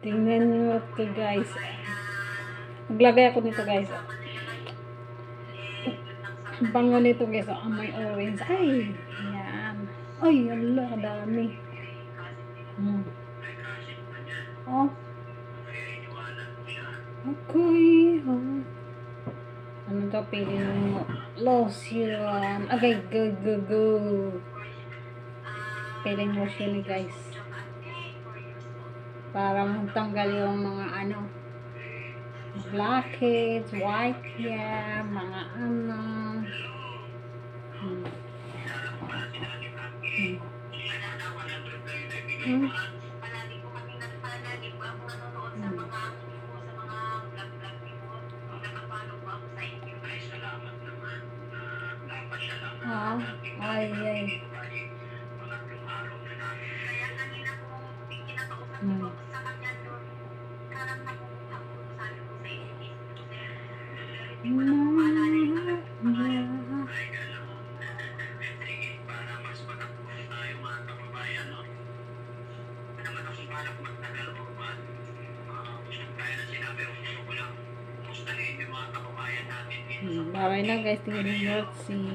Tingnan nyo ito guys. Maglagay ako nito guys. Ang bango nito guys. May orange. Ay, yan. Ay, ala, kadami. Oh. Okay. Oh. Ano to? Pili mo. Lotion. Okay, go. Pili mo lotion ni guys. Para matanggal yung mga ano. Blackheads, white hair, mga ano. Ay. Bye na guys, tingnan nyo si